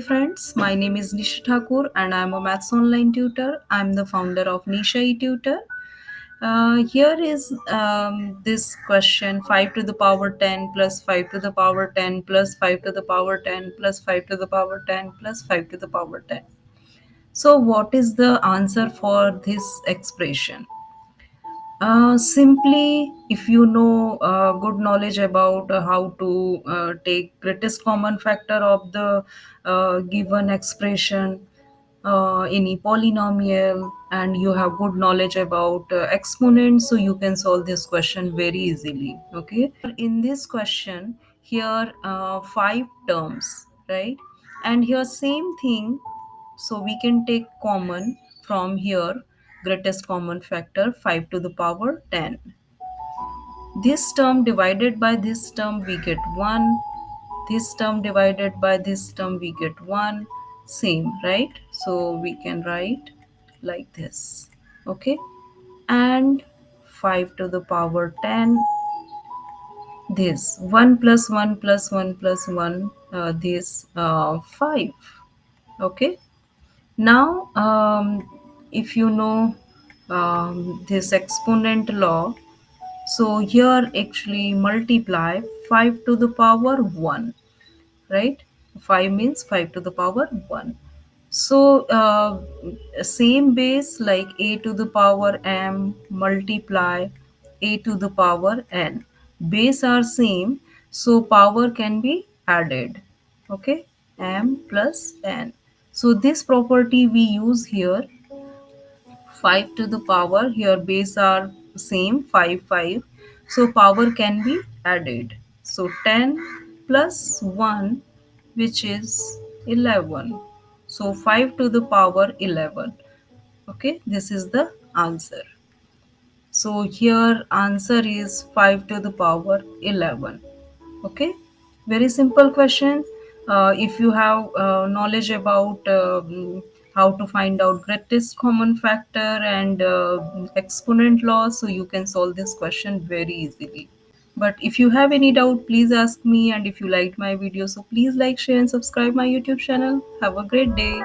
friends, my name is Nisha Thakur and I am a maths online tutor. I am the founder of Nisha Tutor. Here is this question 5 to the power 10 plus 5 to the power 10 plus 5 to the power 10 plus 5 to the power 10 plus 5 to the power 10. So, what is the answer for this expression? Simply, if you know good knowledge about how to take greatest common factor of the given expression, any polynomial, and you have good knowledge about exponents, so you can solve this question very easily. Okay. In this question, here five terms, right? And here same thing, so we can take common from here, greatest common factor 5 to the power 10. This term divided by this term we get 1. This term divided by this term we get 1. Same, right? So we can write like this. Okay? And 5 to the power 10, this 1 plus 1 plus 1 plus 1, this 5. Okay? Now, if you know this exponent law, so here actually multiply 5 to the power 1, right? 5 means 5 to the power 1. So, same base like a to the power m multiply a to the power n. Base are same, so power can be added. Okay, m plus n. So, this property we use here, 5 to the power, here base are same 5 5, so power can be added. So 10 plus 1, which is 11, so 5 to the power 11. Okay, this is the answer. So here answer is 5 to the power 11. Okay, very simple question. If you have knowledge about how to find out greatest common factor and exponent law, so you can solve this question very easily. But if you have any doubt, please ask me, and if you liked my video, so please like, share and subscribe my YouTube channel. Have a great day.